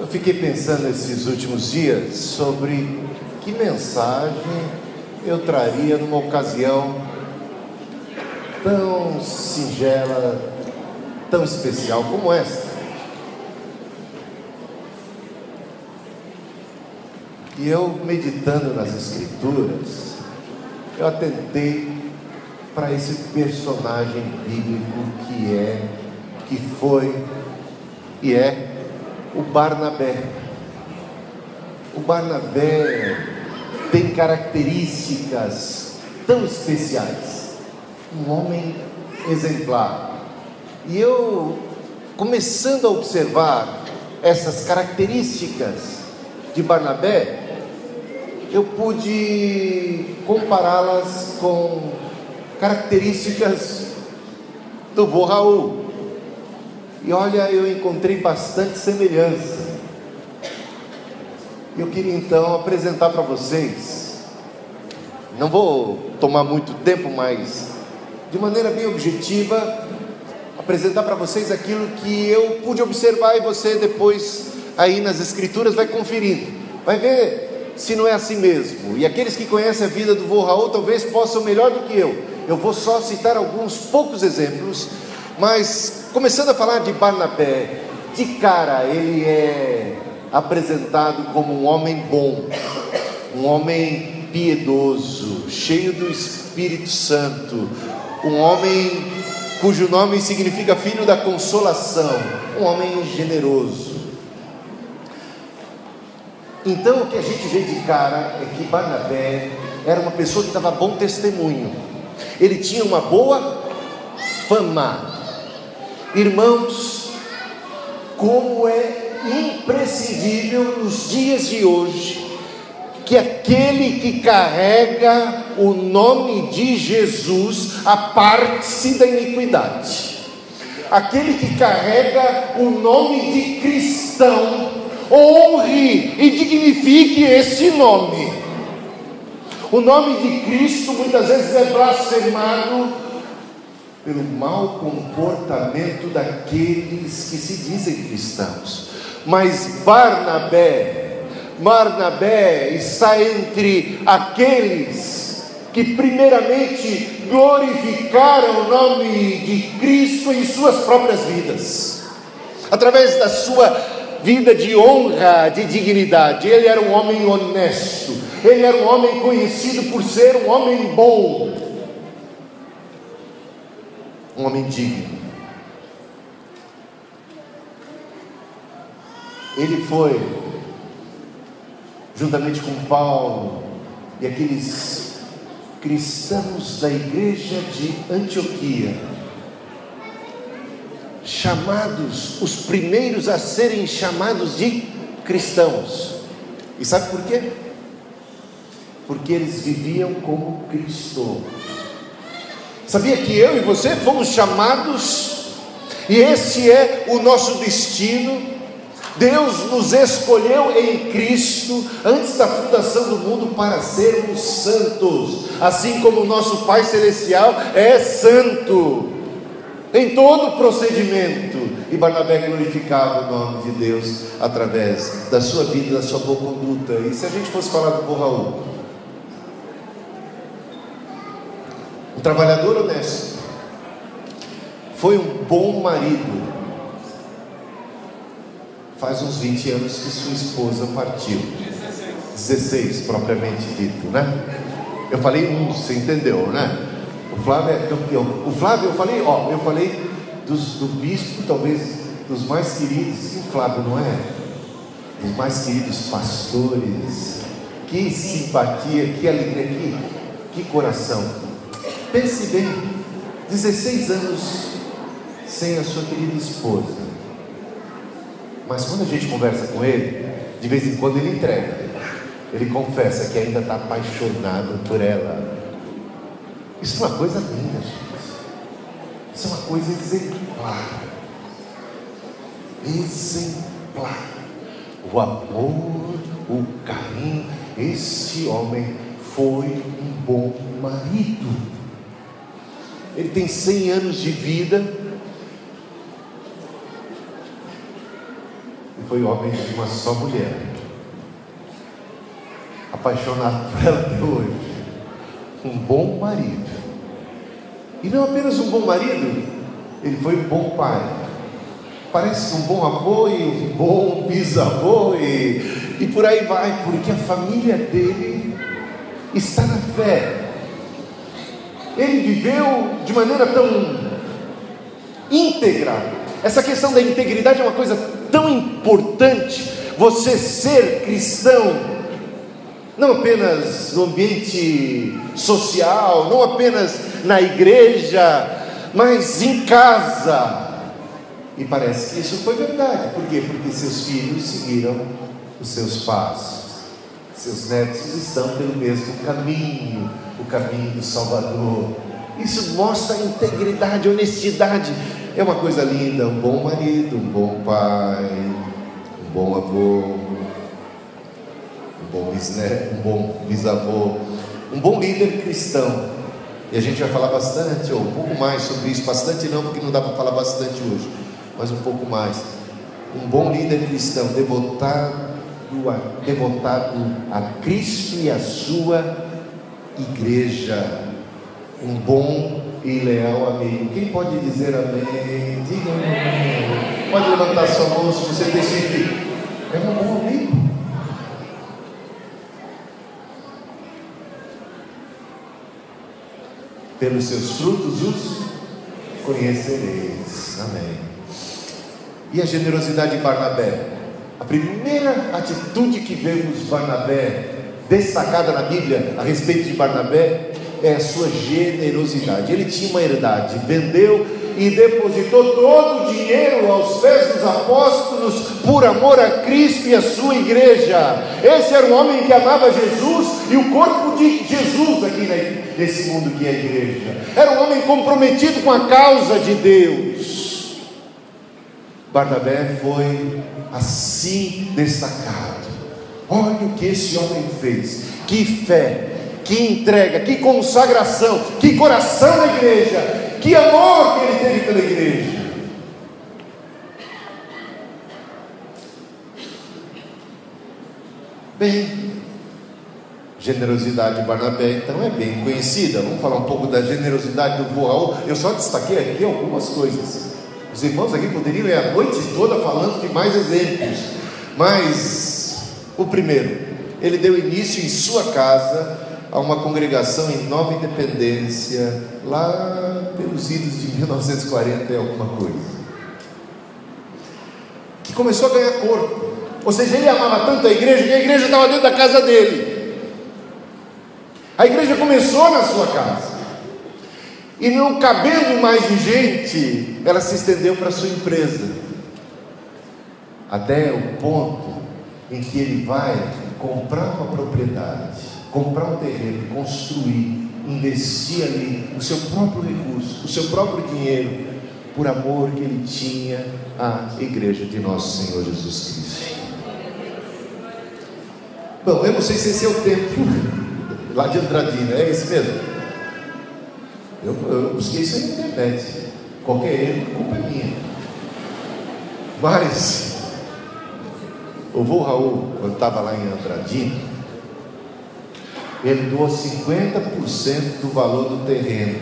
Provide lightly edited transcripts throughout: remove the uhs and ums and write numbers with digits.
Eu fiquei pensando esses últimos dias sobre que mensagem eu traria numa ocasião tão singela, tão especial como esta. E eu, meditando nas Escrituras, eu atentei para esse personagem bíblico que foi e é o Barnabé. O Barnabé tem características tão especiais, um homem exemplar. E eu, começando a observar essas características de Barnabé, eu pude compará-las com características do vô Raul. E olha, eu encontrei bastante semelhança. Eu queria então apresentar para vocês, não vou tomar muito tempo, mas de maneira bem objetiva, apresentar para vocês aquilo que eu pude observar, e você depois aí nas Escrituras vai conferindo, vai ver se não é assim mesmo. E aqueles que conhecem a vida do vô Raul talvez possam melhor do que eu. Eu vou só citar alguns poucos exemplos, mas começando a falar de Barnabé, de cara ele é apresentado como um homem bom, um homem piedoso, cheio do Espírito Santo, um homem cujo nome significa filho da consolação, um homem generoso. Então o que a gente vê de cara é que Barnabé era uma pessoa que dava bom testemunho, ele tinha uma boa fama. Irmãos, como é imprescindível nos dias de hoje que aquele que carrega o nome de Jesus aparte-se da iniquidade, aquele que carrega o nome de cristão honre e dignifique esse nome. O nome de Cristo muitas vezes é blasfemado pelo mau comportamento daqueles que se dizem cristãos. Mas Barnabé está entre aqueles que primeiramente glorificaram o nome de Cristo em suas próprias vidas, através da sua vida de honra, de dignidade. Ele era um homem honesto, ele era um homem conhecido por ser um homem bom, um homem digno. Ele foi, juntamente com Paulo e aqueles cristãos da igreja de Antioquia, chamados, os primeiros a serem chamados de cristãos. E sabe por quê? Porque eles viviam como Cristo. Sabia que eu e você fomos chamados, e esse é o nosso destino? Deus nos escolheu em Cristo antes da fundação do mundo para sermos santos, assim como o nosso Pai Celestial é santo em todo procedimento. E Barnabé glorificava o nome de Deus através da sua vida, da sua boa conduta. E se a gente fosse falar do vô Raul, um trabalhador honesto, foi um bom marido. Faz uns 20 anos que sua esposa partiu, 16 propriamente dito, né? Eu falei você entendeu, né? O Flávio é campeão. O Flávio, eu falei do bispo, talvez dos mais queridos. E o Flávio não é? Dos mais queridos pastores. Que simpatia, que alegria, que coração. Pense bem, 16 anos sem a sua querida esposa. Mas quando a gente conversa com ele, de vez em quando ele entrega, ele confessa que ainda está apaixonado por ela. Isso é uma coisa linda, gente. Isso é uma coisa exemplar. Exemplar. O amor, o carinho. Esse homem foi um bom marido. Ele tem 100 anos de vida. foi homem de uma só mulher, apaixonado por ela até hoje, um bom marido. E não apenas um bom marido, ele foi um bom pai. Parece que um bom avô e um bom bisavô e por aí vai, porque a família dele está na fé. Ele viveu de maneira tão íntegra. Essa questão da integridade é uma coisa tão importante. Você ser cristão, não apenas no ambiente social, não apenas na igreja, mas em casa. E parece que isso foi verdade. Por quê? Porque seus filhos seguiram os seus passos. Seus netos estão pelo mesmo caminho, o caminho do Salvador. Isso mostra integridade, honestidade. É uma coisa linda. Um bom marido, um bom pai, um bom avô, um bom bisneto, um bom bisavô, um bom líder cristão. E a gente vai falar bastante, ou um pouco mais sobre isso. Bastante não, porque não dá para falar bastante hoje, mas um pouco mais. Um bom líder cristão, devotado a Cristo e a sua igreja. Um bom e leal amigo. Quem pode dizer amém? Diga amém. Pode levantar sua mão se você decide. É um bom amigo. Pelos seus frutos os conhecereis. Amém. E a generosidade de Barnabé? A primeira atitude que vemos Barnabé destacada na Bíblia a respeito de Barnabé é a sua generosidade. Ele tinha uma herdade, vendeu e depositou todo o dinheiro aos pés dos apóstolos por amor a Cristo e a sua igreja. Esse era um homem que amava Jesus e o corpo de Jesus aqui nesse mundo que é a igreja. Era um homem comprometido com a causa de Deus. Barnabé foi assim destacado. Olha o que esse homem fez. Que fé, que entrega, que consagração, que coração da igreja, que amor que ele teve pela igreja. Bem, generosidade de Barnabé então é bem conhecida. Vamos falar um pouco da generosidade do vô Raul. Eu só destaquei aqui algumas coisas. Os irmãos aqui poderiam ir a noite toda falando de mais exemplos, mas o primeiro, ele deu início em sua casa a uma congregação em Nova Independência, lá pelos idos de 1940 e alguma coisa, que começou a ganhar corpo. Ou seja, ele amava tanto a igreja que a igreja estava dentro da casa dele. A igreja começou na sua casa, e não cabendo mais de gente, ela se estendeu para a sua empresa, até o ponto em que ele vai comprar uma propriedade, comprar um terreno, construir, investir ali o seu próprio recurso, o seu próprio dinheiro, por amor que ele tinha à igreja de nosso Senhor Jesus Cristo. Bom, eu não sei se esse é o tempo lá de Andradina, é esse mesmo? Eu busquei isso na internet. Qualquer erro, a culpa é minha. Mas o vô Raul, quando estava lá em Andradina, ele doou 50% do valor do terreno,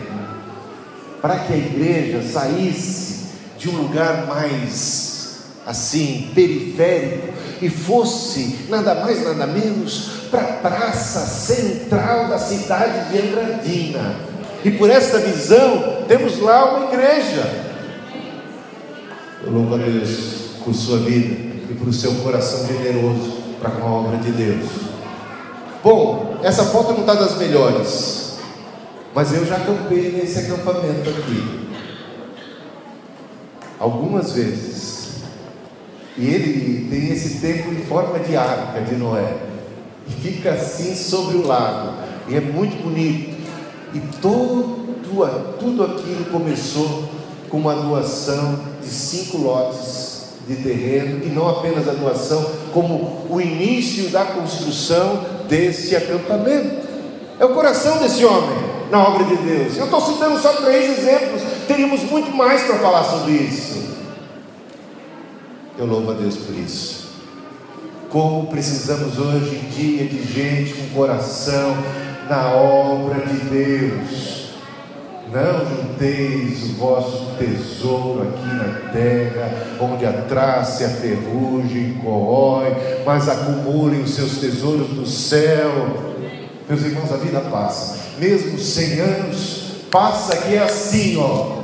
para que a igreja saísse de um lugar mais assim, periférico, e fosse nada mais nada menos para a praça central da cidade de Andradina. E por esta visão temos lá uma igreja. Eu louvo a Deus por sua vida e por seu coração generoso para com a obra de Deus. Bom, essa foto não está das melhores, mas eu já acampei nesse acampamento aqui algumas vezes. E ele tem esse templo em forma de arca de Noé, e fica assim sobre o lago, e é muito bonito. E tudo aquilo começou com uma doação de 5 lotes de terreno, e não apenas a doação, como o início da construção desse acampamento. É o coração desse homem na obra de Deus. Eu estou citando só 3 exemplos, teríamos muito mais para falar sobre isso. Eu louvo a Deus por isso. Como precisamos hoje em dia de gente com coração na obra de Deus. Não junteis o vosso tesouro aqui na terra, onde a traça e a ferrugem corrói, mas acumulem os seus tesouros no céu. Meus irmãos, a vida passa, mesmo 100 anos, passa que é assim, ó.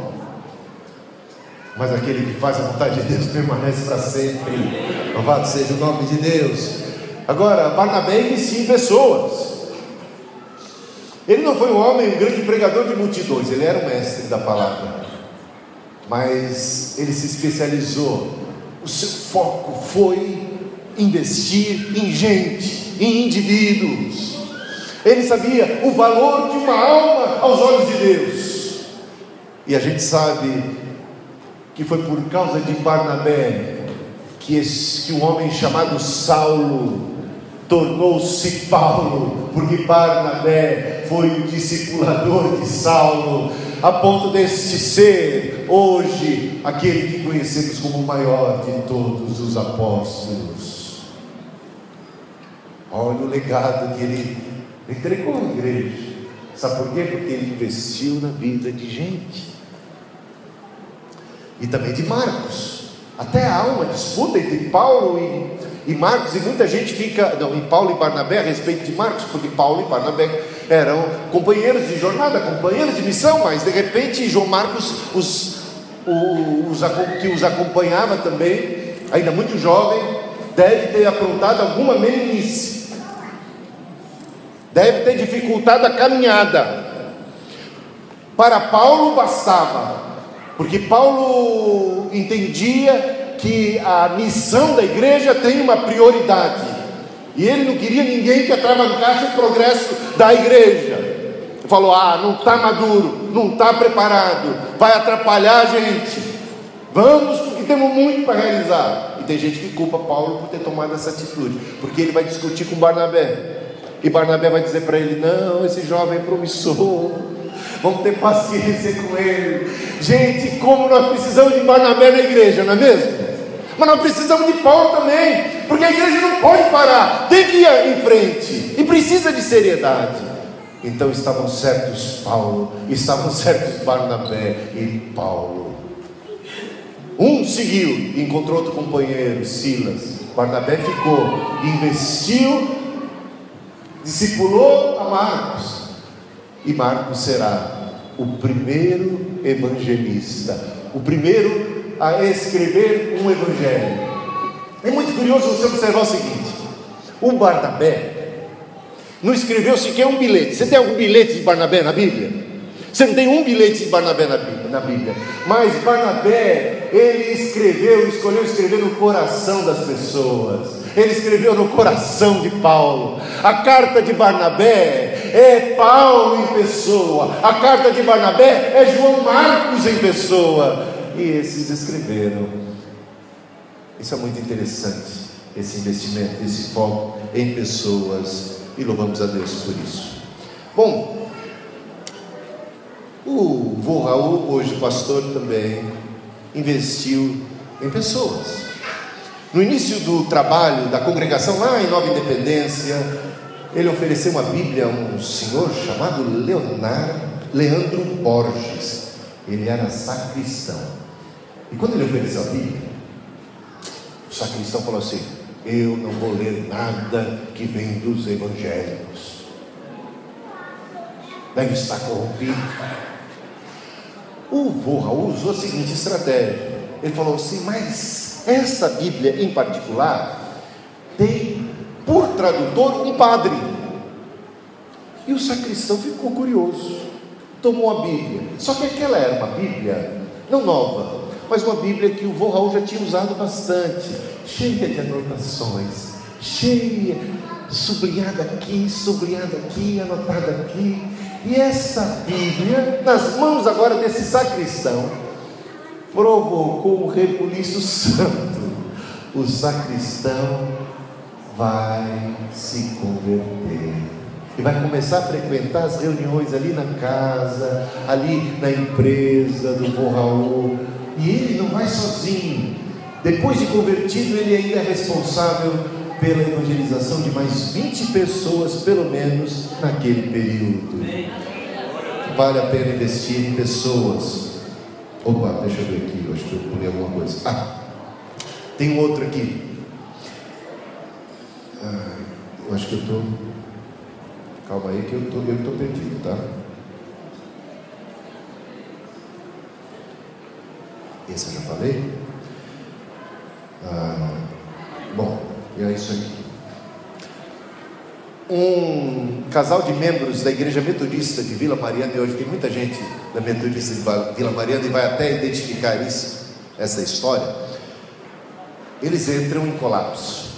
Mas aquele que faz a vontade de Deus permanece para sempre. Louvado seja o nome de Deus. Agora, Barnabé inicia em pessoas. Ele não foi um homem, um grande pregador de multidões, ele era um mestre da palavra, mas ele se especializou. O seu foco foi investir em gente, em indivíduos. Ele sabia o valor de uma alma aos olhos de Deus. E a gente sabe que foi por causa de Barnabé que um homem chamado Saulo tornou-se Paulo, porque Barnabé foi o discipulador de Saulo, a ponto deste ser hoje aquele que conhecemos como o maior de todos os apóstolos. Olha o legado que ele entregou à igreja. Sabe por quê? Porque ele investiu na vida de gente. E também de Marcos. Até há uma disputa entre Paulo e Marcos, e muita gente fica, em Paulo e Barnabé a respeito de Marcos, porque Paulo e Barnabé eram companheiros de jornada, companheiros de missão, mas de repente João Marcos, que os acompanhava também, ainda muito jovem, deve ter aprontado alguma meninice, deve ter dificultado a caminhada. Para Paulo bastava, porque Paulo entendia que a missão da igreja tem uma prioridade, e ele não queria ninguém que atravancasse o progresso da igreja. Ele falou: não está maduro, não está preparado, vai atrapalhar a gente, vamos, porque temos muito para realizar. E tem gente que culpa Paulo por ter tomado essa atitude, porque ele vai discutir com Barnabé, e Barnabé vai dizer para ele: não, esse jovem é promissor, vamos ter paciência com ele. Gente, como nós precisamos de Barnabé na igreja, não é mesmo? Mas nós precisamos de Paulo também, porque a igreja não pode parar, tem que ir em frente, e precisa de seriedade. Então estavam certos Paulo, estavam certos Barnabé e Paulo. Um seguiu e encontrou outro companheiro, Silas. Barnabé ficou, investiu, discipulou a Marcos, e Marcos será o primeiro evangelista, o primeiro a escrever um evangelho. É muito curioso você observar o seguinte: o Barnabé não escreveu sequer um bilhete. Você tem algum bilhete de Barnabé na Bíblia? Você não tem um bilhete de Barnabé na Bíblia. Mas Barnabé, ele escreveu, escolheu escrever no coração das pessoas. Ele escreveu no coração de Paulo. A carta de Barnabé é Paulo em pessoa. A carta de Barnabé é João Marcos em pessoa. E esses escreveram. Isso é muito interessante, esse investimento, esse foco em pessoas, e louvamos a Deus por isso. Bom, o vô Raul, hoje pastor também, investiu em pessoas. No início do trabalho da congregação lá em Nova Independência, ele ofereceu uma Bíblia a um senhor chamado Leandro Borges. Ele era sacristão. E quando ele ofereceu a Bíblia, o sacristão falou assim: eu não vou ler nada que vem dos evangelhos, deve estar corrompido. O vô Raul usou a seguinte estratégia. Ele falou assim: mas essa Bíblia em particular tem por tradutor um padre. E o sacristão ficou curioso, tomou a Bíblia. Só que aquela era uma Bíblia não nova, mas uma Bíblia que o vô Raul já tinha usado bastante, cheia de anotações, cheia, sublinhada aqui, anotada aqui. E essa Bíblia, nas mãos agora desse sacristão, provocou um rebuliço santo. O sacristão vai se converter e vai começar a frequentar as reuniões ali na casa, ali na empresa do vô Raul. E ele não vai sozinho. Depois de convertido, ele ainda é responsável pela evangelização de mais 20 pessoas, pelo menos, naquele período. Vale a pena investir em pessoas. Opa, deixa eu ver aqui, eu acho que eu pulei alguma coisa. Tem um outro aqui. Eu acho que eu estou... Calma aí que eu estou perdido, tá? Esse eu já falei. Bom, e é isso aqui. Um casal de membros da Igreja Metodista de Vila Mariana, e hoje tem muita gente da Metodista de Vila Mariana e vai até identificar isso, essa história. Eles entram em colapso.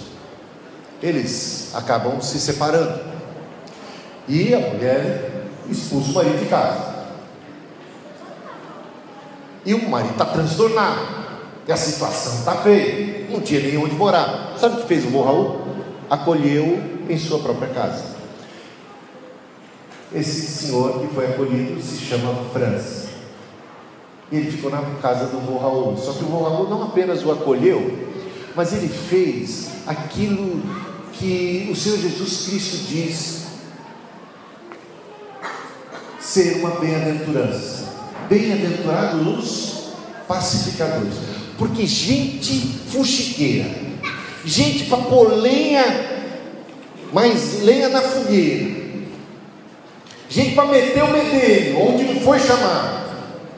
Eles acabam se separando. E a mulher expulsa o marido de casa. E o marido está transtornado. E a situação está feia. Não tinha nem onde morar. Sabe o que fez o vô Raul? Acolheu em sua própria casa. Esse senhor que foi acolhido se chama Franz. E ele ficou na casa do vô Raul. Só que o vô Raul não apenas o acolheu, mas ele fez aquilo que o Senhor Jesus Cristo diz ser uma bem-aventurança. Bem-aventurados os pacificadores. Porque gente fuxiqueira, gente para pôr lenha, mais lenha na fogueira, gente para meter o medeiro onde não foi chamado,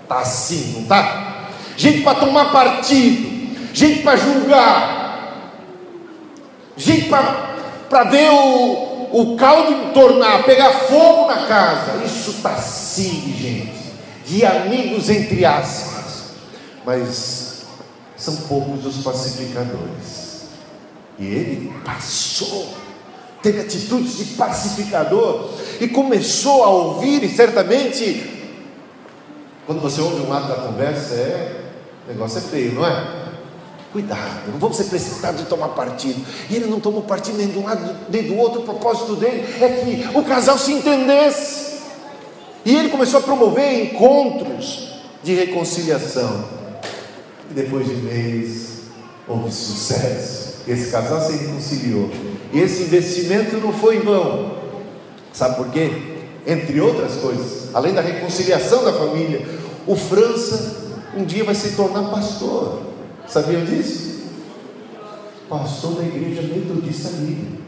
tá assim, não tá? Gente para tomar partido, gente para julgar, gente para ver o caldo entornar, pegar fogo na casa. Isso está assim, gente, de amigos entre aspas, mas são poucos os pacificadores. E ele passou, teve atitudes de pacificador e começou a ouvir. E certamente, quando você ouve um lado da conversa, o negócio é feio, não é? Cuidado, não vamos ser precipitados de tomar partido. E ele não tomou partido nem de um lado nem do outro. O propósito dele é que o casal se entendesse. E ele começou a promover encontros de reconciliação. E depois de um mês houve sucesso. Esse casal se reconciliou. E esse investimento não foi em vão. Sabe por quê? Entre outras coisas, além da reconciliação da família, o França um dia vai se tornar pastor. Sabiam disso? Pastor da Igreja Metodista Livre.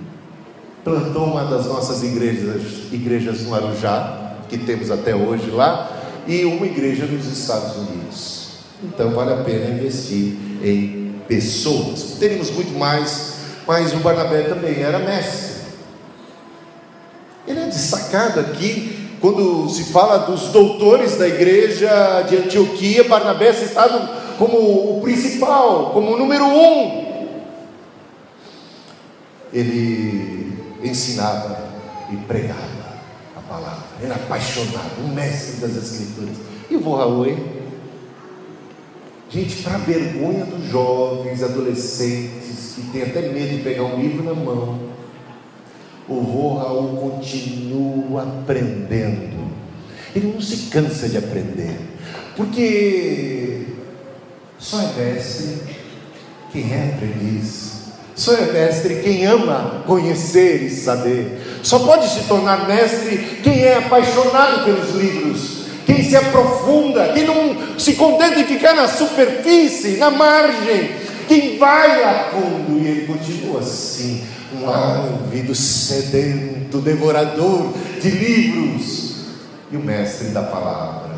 Plantou uma das nossas igrejas no Arujá, que temos até hoje lá, e uma igreja nos Estados Unidos. Então vale a pena investir em pessoas. Teríamos muito mais, mas o Barnabé também era mestre. Ele é destacado aqui quando se fala dos doutores da igreja de Antioquia. Barnabé é citado como o principal, como o número 1. Ele ensinava e pregava a palavra. Era apaixonado, um mestre das Escrituras. E o vô Raul, hein? Gente, para vergonha dos jovens, adolescentes, que tem até medo de pegar um livro na mão, o vô Raul continua aprendendo. Ele não se cansa de aprender, porque só é mestre quem é aprendiz. Só é mestre quem ama conhecer e saber. Só pode se tornar mestre quem é apaixonado pelos livros, quem se aprofunda, quem não se contenta em ficar na superfície, na margem, quem vai lá fundo. E ele continua assim, um ávido, sedento, devorador de livros, e o mestre da palavra,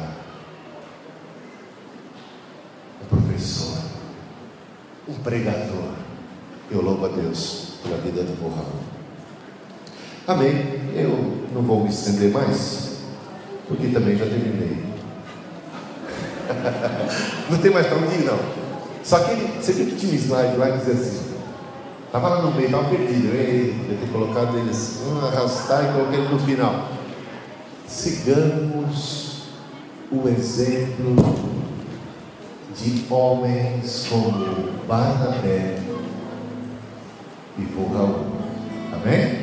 um professor, um pregador. Eu louvo a Deus pela vida do vô Raul. Amém. Eu não vou me estender mais, porque também já terminei. Não tem mais para onde ir, não. Só que você viu que tinha um slide lá que dizia assim, estava lá no meio, estava perdido. Eu ia ter colocado ele assim, arrastar e coloquei ele no final. Sigamos o exemplo de homens como Barnabé e vô Raul. Amém?